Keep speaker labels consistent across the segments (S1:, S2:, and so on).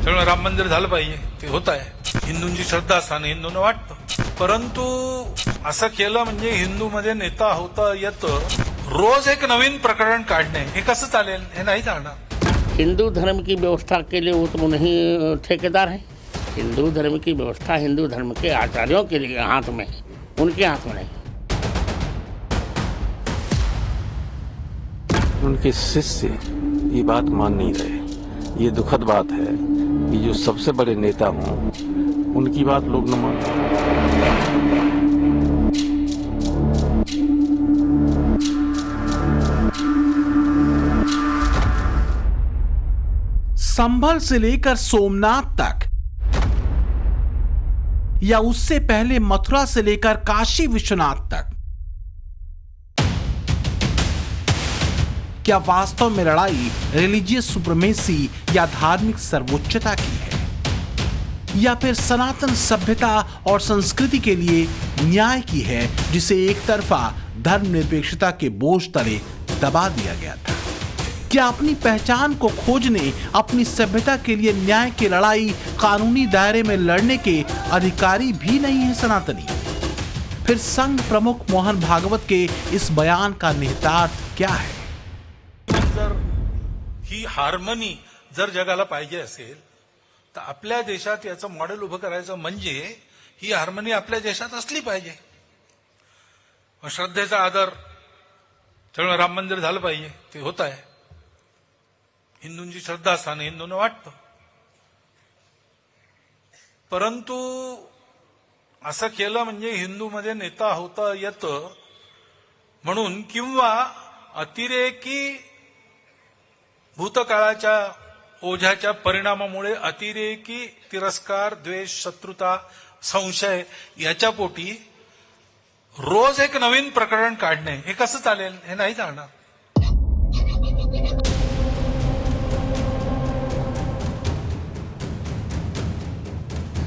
S1: त्यामुळे राम मंदिर झालं पाहिजे, ते होत आहे. हिंदूंची श्रद्धास्थान हिंदूंना वाटतं, परंतु असं केलं म्हणजे हिंदूमध्ये नेता होता येतं. रोज एक नवीन प्रकरण काढणे हे कसं चालेल? हे नाही चालणार.
S2: हिंदू धर्म की व्यवस्था के लिए वो तो नहीं ठेकेदार है. हिंदू धर्म की व्यवस्था हिंदू धर्म के आचार्यों के लिए हाथ में है, उनके हाथ में नहीं.
S3: उनके शिष्य ये बात मान नहीं रहे. ये दुखद बात है कि जो सबसे बड़े नेता हों उनकी बात लोग न मानते.
S4: संभल से लेकर सोमनाथ तक या उससे पहले मथुरा से लेकर काशी विश्वनाथ तक, क्या वास्तव में लड़ाई रिलीजियस सुप्रीमेसी या धार्मिक सर्वोच्चता की है, या फिर सनातन सभ्यता और संस्कृति के लिए न्याय की है, जिसे एक तरफा धर्मनिरपेक्षता के बोझ तले दबा दिया गया था? क्या अपनी पहचान को खोजने, अपनी सभ्यता के लिए न्याय की लड़ाई कानूनी दायरे में लड़ने के अधिकारी भी नहीं है सनातनी? फिर संघ प्रमुख मोहन भागवत के इस बयान का निहितार्थ क्या है?
S1: जर ही हार्मनी जर जगाला पाहिजे असेल तर आपल्या देशात याचं मॉडेल उभं करायचं म्हणजे ही हार्मनी आपल्या देशात असली पाहिजे. श्रद्धेचा आदर, त्यामुळे राम मंदिर झालं पाहिजे, ते होत आहे. हिंदूंची श्रद्धास्थान हिंदूंना वाटतं, परंतु असं केलं म्हणजे हिंदूमध्ये नेता होता येतं म्हणून, किंवा अतिरेकी भूतकाळाच्या ओझ्याच्या परिणामामुळे अतिरेकी तिरस्कार, द्वेष, शत्रुता, संशय याच्या पोटी रोज एक नवीन प्रकरण काढणे हे कसं चालेल? हे नाही चालणार.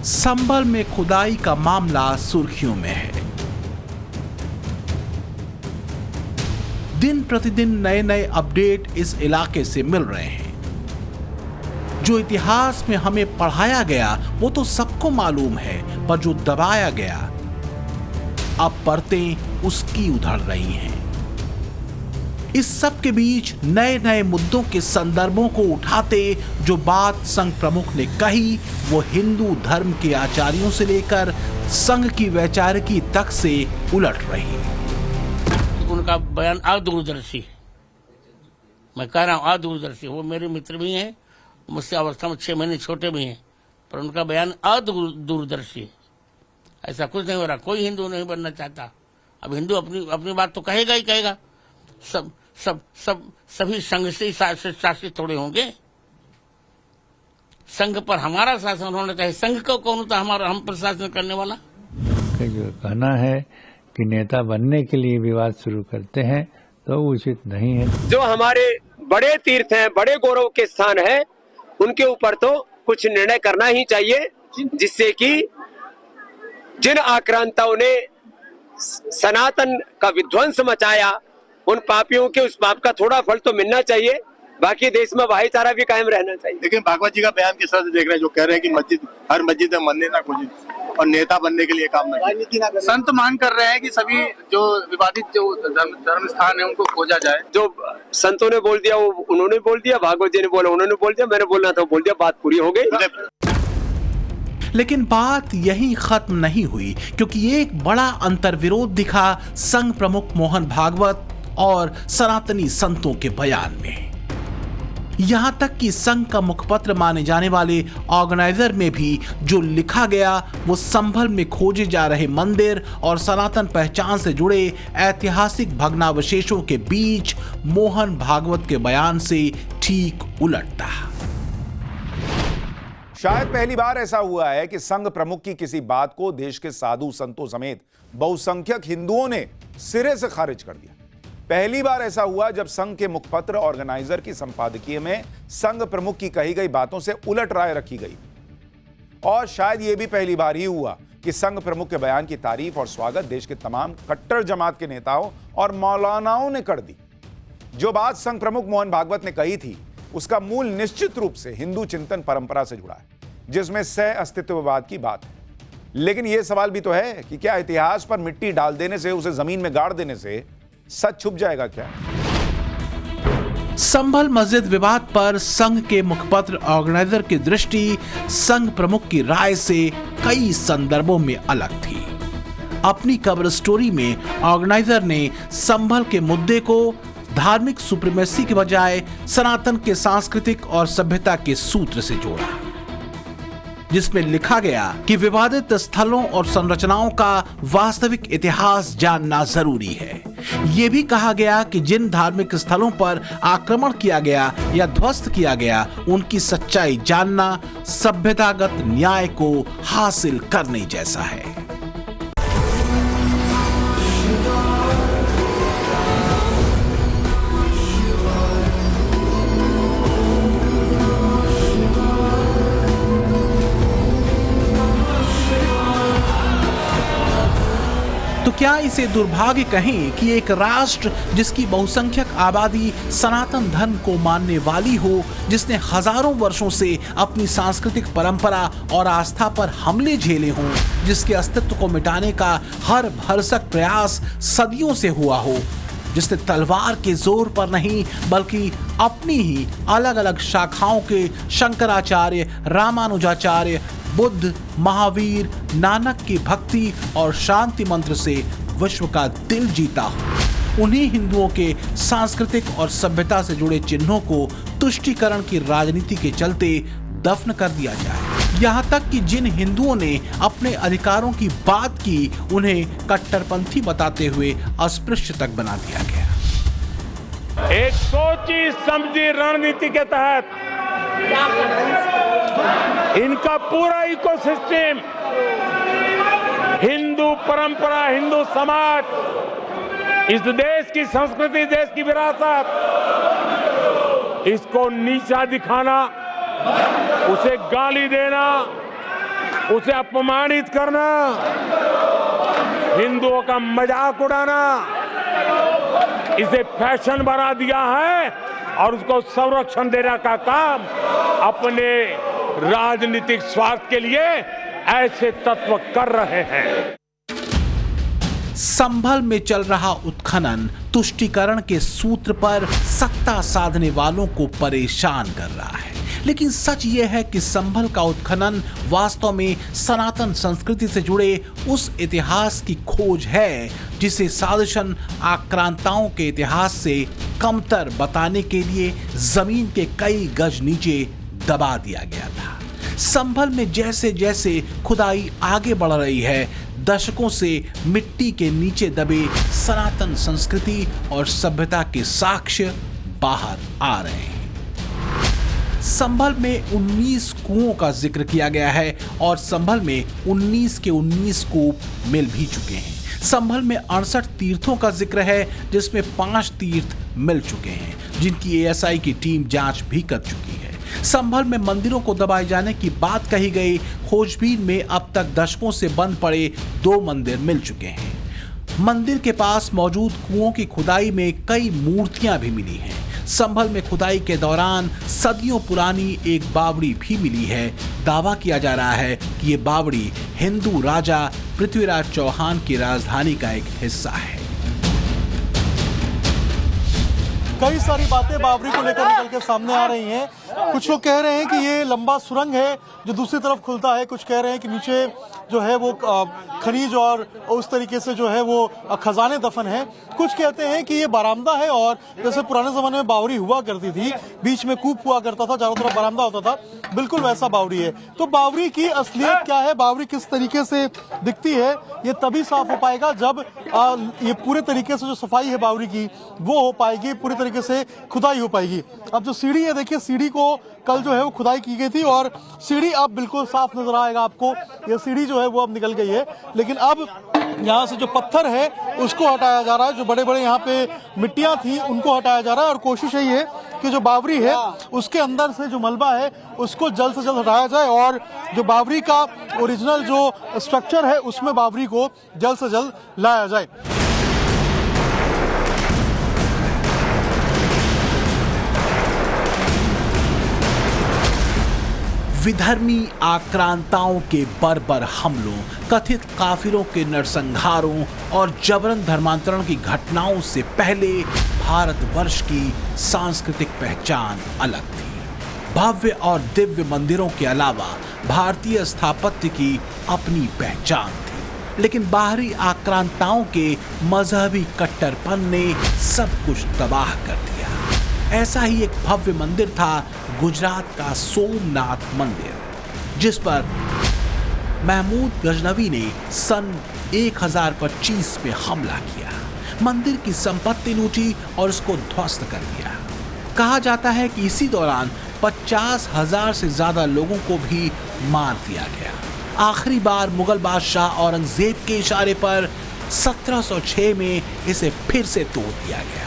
S4: संभल में खुदाई का मामला सुर्खियों में है. दिन प्रतिदिन नए नए अपडेट इस इलाके से मिल रहे हैं. जो इतिहास में हमें पढ़ाया गया वो तो सबको मालूम है, पर जो दबाया गया अब परतें उसकी उधड़ रही हैं. इस सब के बीच नए नए मुद्दों के संदर्भों को उठाते जो बात संघ प्रमुख ने कही, वो हिंदू धर्म के आचार्यों से लेकर संघ की वैचारिकी तक से उलट रही.
S2: उनका बयान अदूरदर्शी, मैं कह रहा हूँ अदूरदर्शी. वो मेरे मित्र भी हैं, मुझसे अवस्था में 6 महीने छोटे भी हैं, पर उनका बयान अदूरदर्शी है. ऐसा कुछ नहीं हो रहा. कोई हिंदू नहीं बनना चाहता. अब हिंदू अपनी बात तो कहेगा ही कहेगा. सभी संघ से शासित थोड़े होंगे. संघ पर हमारा शासन होना चाहिए. संघ को कौन होता हमारा, हम पर शासन करने वाला?
S5: कहना है कि नेता बनने के लिए विवाद शुरू करते हैं तो उचित नहीं है.
S6: जो हमारे बड़े तीर्थ हैं, बड़े गौरव के स्थान हैं, उनके ऊपर तो कुछ निर्णय करना ही चाहिए, जिससे कि जिन आक्रांताओं ने सनातन का विध्वंस मचाया, उन पापियों के उस पाप का थोड़ा फल तो मिलना चाहिए. बाकी देश में भाईचारा भी कायम रहना चाहिए.
S7: लेकिन भागवत जी का बयान किस तरह से देख रहे हैं, जो कह रहे हैं कि हर मस्जिद में मंदिर ना खोजे और नेता बनने के लिए काम ना करें. संत मांग कर रहे हैं कि सभी जो विवादित जो धर्म स्थान है उनको खोजा जाए.
S6: जो संतों ने बोल दिया वो उन्होंने बोल दिया, भागवत जी ने बोला उन्होंने बोल दिया, मैंने बोलना था बोल दिया, बात पूरी हो गई.
S4: लेकिन बात यहीं खत्म नहीं हुई, क्योंकि एक बड़ा अंतर्विरोध दिखा संघ प्रमुख मोहन भागवत और सनातनी संतों के बयान में. यहां तक कि संघ का मुखपत्र माने जाने वाले ऑर्गेनाइजर में भी जो लिखा गया वो संभल में खोजे जा रहे मंदिर और सनातन पहचान से जुड़े ऐतिहासिक भग्नावशेषों के बीच मोहन भागवत के बयान से ठीक उलट था.
S8: शायद पहली बार ऐसा हुआ है कि संघ प्रमुख की किसी बात को देश के साधु संतों समेत बहुसंख्यक हिंदुओं ने सिरे से खारिज कर दिया. पहली बार ऐसा हुआ जब संघ के मुखपत्र ऑर्गेनाइजर की संपादकीय में संघ प्रमुख की कही गई बातों से उलट राय रखी गई. और शायद यह भी पहली बार ही हुआ कि संघ प्रमुख के बयान की तारीफ और स्वागत देश के तमाम कट्टर जमात के नेताओं और मौलानाओं ने कर दी। जो बात संघ प्रमुख मोहन भागवत ने कही थी उसका मूल निश्चित रूप से हिंदू चिंतन परंपरा से जुड़ा है, जिसमें सह अस्तित्ववाद की बात है। लेकिन यह सवाल भी तो है कि क्या इतिहास पर मिट्टी डाल देने से, उसे जमीन में गाड़ देने से सच छुप जाएगा क्या?
S4: संभल मस्जिद विवाद पर संघ के मुखपत्र ऑर्गेनाइजर की दृष्टि संघ प्रमुख की राय से कई संदर्भों में अलग थी। अपनी कवर स्टोरी में ऑर्गेनाइजर ने संभल के मुद्दे को धार्मिक सुप्रीमेसी के बजाय सनातन के सांस्कृतिक और सभ्यता के सूत्र से जोड़ा, जिसमें लिखा गया कि विवादित स्थलों और संरचनाओं का वास्तविक इतिहास जानना जरूरी है। यह भी कहा गया कि जिन धार्मिक स्थलों पर आक्रमण किया गया या ध्वस्त किया गया उनकी सच्चाई जानना सभ्यतागत न्याय को हासिल करने जैसा है। तो क्या इसे दुर्भाग्य कहें कि एक राष्ट्र जिसकी बहुसंख्यक आबादी सनातन धर्म को मानने वाली हो, जिसने हजारों वर्षों से अपनी सांस्कृतिक परंपरा और आस्था पर हमले झेले हों, जिसके अस्तित्व को मिटाने का हर भरसक प्रयास सदियों से हुआ हो, जिसने तलवार के जोर पर नहीं बल्कि अपनी ही अलग अलग शाखाओं के शंकराचार्य, रामानुजाचार्य, बुद्ध, महावीर, नानक की भक्ति और शांति मंत्र से विश्व का दिल जीता हो, उन्हीं हिंदुओं के सांस्कृतिक और सभ्यता से जुड़े चिन्हों को तुष्टीकरण की राजनीति के चलते दफन कर दिया जाए। यहाँ तक कि जिन हिंदुओं ने अपने अधिकारों की बात की उन्हें कट्टरपंथी बताते हुए अस्पृश्य तक बना दिया गया।
S9: एक सोची समझी रणनीति के तहत इनका पूरा इकोसिस्टम, हिंदू परंपरा, हिंदू समाज, इस देश की संस्कृति, देश की विरासत, इसको नीचा दिखाना, उसे गाली देना, उसे अपमानित करना, हिंदुओं का मजाक उड़ाना, इसे फैशन बना दिया है और उसको संरक्षण देने का काम अपने राजनीतिक स्वार्थ के लिए ऐसे तत्व कर रहे हैं।
S4: संभल में चल रहा उत्खनन तुष्टीकरण के सूत्र पर सत्ता साधने वालों को परेशान कर रहा है, लेकिन सच यह है कि संभल का उत्खनन वास्तव में सनातन संस्कृति से जुड़े उस इतिहास की खोज है जिसे साजिशन आक्रांताओं के इतिहास से कमतर बताने के लिए जमीन के कई गज नीचे दबा दिया गया था। संभल में जैसे जैसे खुदाई आगे बढ़ रही है, दशकों से मिट्टी के नीचे दबे सनातन संस्कृति और सभ्यता के साक्ष्य बाहर आ रहे हैं। संभल में 19 कुओं का जिक्र किया गया है और संभल में 19 के 19 कूप मिल भी चुके हैं। संभल में 68 तीर्थों का जिक्र है जिसमें 5 तीर्थ मिल चुके हैं, जिनकी एएसआई की टीम जांच भी कर चुकी है। संभल में मंदिरों को दबाए जाने की बात कही गई। खोजबीन में अब तक दशकों से बंद पड़े 2 मंदिर मिल चुके हैं। मंदिर के पास मौजूद कुओं की खुदाई में कई मूर्तियां भी मिली हैं। संभल में खुदाई के दौरान सदियों पुरानी एक बावड़ी भी मिली है। दावा किया जा रहा है कि ये बावड़ी हिंदू राजा पृथ्वीराज चौहान की राजधानी का एक हिस्सा है।
S10: कई सारी बातें बावरी को लेकर निकल के सामने आ रही हैं। कुछ लोग कह रहे हैं कि ये लंबा सुरंग है जो दूसरी तरफ खुलता है, कुछ कह रहे हैं कि नीचे जो है वो खनिज और उस तरीके से जो है वो खजाने दफन है। कुछ कहते हैं कि ये बरामदा है और जैसे पुराने जमाने में बावरी हुआ करती थी, बीच में कूप हुआ करता था, चारों तरफ बरामदा होता था, बिल्कुल वैसा बावरी है। तो बावरी की असलियत क्या है, बावरी किस तरीके से दिखती है, ये तभी साफ हो पाएगा जब ये पूरे तरीके से जो सफाई है बावरी की वो हो पाएगी, पूरी तरीके से खुदाई हो पाएगी। अब जो सीढ़ी है, देखिए सीढ़ी को कल जो है वो खुदाई की गई थी और सीढ़ी अब बिल्कुल साफ नजर आएगा आपको। ये सीढ़ी जो है वो अब निकल गई है, लेकिन अब यहाँ से जो पत्थर है उसको हटाया जा रहा है। जो बड़े बड़े यहाँ पे मिट्टियां थी उनको हटाया जा रहा है और कोशिश यही है कि जो बावरी है उसके अंदर से जो मलबा है उसको जल्द से जल्द हटाया जाए और जो बावरी का ओरिजिनल जो स्ट्रक्चर है उसमें बावरी को जल्द से जल्द लाया जाए।
S4: विधर्मी आक्रांताओं के बर्बर हमलों, कथित काफिरों के नरसंहारों और जबरन धर्मांतरण की घटनाओं से पहले भारतवर्ष की सांस्कृतिक पहचान अलग थी। भव्य और दिव्य मंदिरों के अलावा भारतीय स्थापत्य की अपनी पहचान थी, लेकिन बाहरी आक्रांताओं के मजहबी कट्टरपन ने सब कुछ तबाह कर दिया। ऐसा ही एक भव्य मंदिर था गुजरात का सोमनाथ मंदिर, जिस पर महमूद गजनवी ने सन 1025 में हमला किया, मंदिर की संपत्ति लूटी और उसको ध्वस्त कर दिया। कहा जाता है कि इसी दौरान 50,000 से ज्यादा लोगों को भी मार दिया गया। आखिरी बार मुगल बादशाह औरंगजेब के इशारे पर 1706 में इसे फिर से तोड़ दिया गया।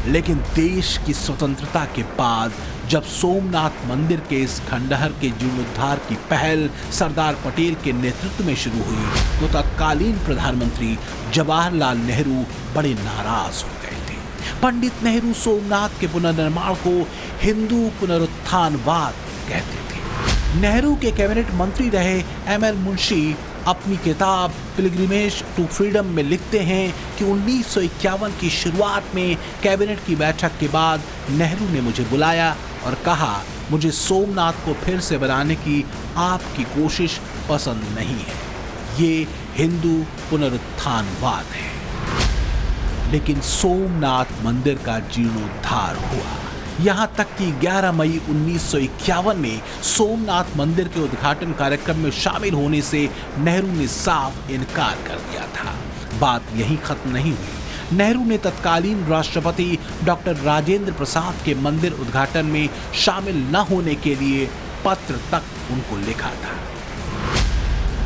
S4: लेकिन देश की स्वतंत्रता के बाद जब सोमनाथ मंदिर के इस खंडहर के जीर्णोद्धार की पहल सरदार पटेल के नेतृत्व में शुरू हुई, तो तत्कालीन प्रधानमंत्री जवाहरलाल नेहरू बड़े नाराज हो गए थे। पंडित नेहरू सोमनाथ के पुनर्निर्माण को हिंदू पुनरुत्थानवाद कहते थे। नेहरू के कैबिनेट मंत्री रहे एमएल मुंशी अपनी किताब पिलग्रिमेज टू फ्रीडम में लिखते हैं कि 1951 की शुरुआत में कैबिनेट की बैठक के बाद नेहरू ने मुझे बुलाया और कहा, मुझे सोमनाथ को फिर से बनाने की आपकी कोशिश पसंद नहीं है, ये हिंदू पुनरुत्थानवाद है। लेकिन सोमनाथ मंदिर का जीर्णोद्धार हुआ, यहाँ तक कि 11 मई 1951 में सोमनाथ मंदिर के उद्घाटन कार्यक्रम में शामिल होने से नेहरू ने साफ इनकार कर दिया था। बात यहीं खत्म नहीं हुई। नेहरू ने तत्कालीन राष्ट्रपति डॉक्टर राजेंद्र प्रसाद के मंदिर उद्घाटन में शामिल न होने के लिए पत्र तक उनको लिखा था।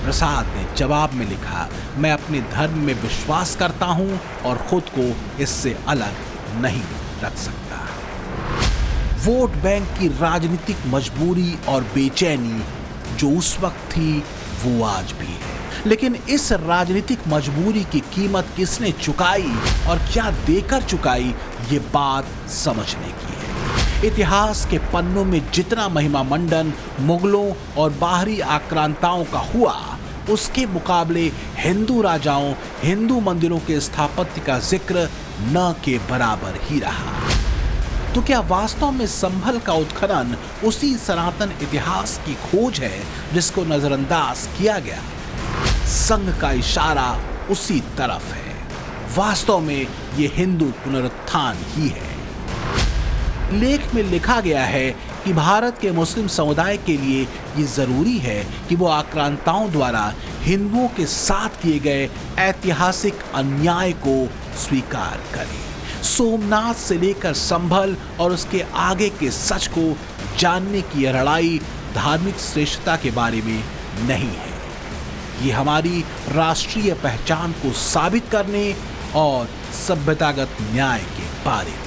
S4: प्रसाद ने जवाब में लिखा, मैं अपने धर्म में विश्वास करता हूं और खुद को इससे अलग नहीं रख सकता। वोट बैंक की राजनीतिक मजबूरी और बेचैनी जो उस वक्त थी वो आज भी है, लेकिन इस राजनीतिक मजबूरी की कीमत किसने चुकाई और क्या देकर चुकाई, ये बात समझने की है। इतिहास के पन्नों में जितना महिमा मंडन मुगलों और बाहरी आक्रांताओं का हुआ, उसके मुकाबले हिंदू राजाओं, हिंदू मंदिरों के स्थापत्य का जिक्र न के बराबर ही रहा। तो क्या वास्तव में संभल का उत्खनन उसी सनातन इतिहास की खोज है जिसको नजरअंदाज किया गया? संघ का इशारा उसी तरफ है। वास्तव में ये हिंदू पुनरुत्थान ही है। लेख में लिखा गया है कि भारत के मुस्लिम समुदाय के लिए ये जरूरी है कि वो आक्रांताओं द्वारा हिंदुओं के साथ किए गए ऐतिहासिक अन्याय को स्वीकार करे। सोमनाथ से लेकर संभल और उसके आगे के सच को जानने की यह लड़ाई धार्मिक श्रेष्ठता के बारे में नहीं है, ये हमारी राष्ट्रीय पहचान को साबित करने और सभ्यतागत न्याय के बारे में।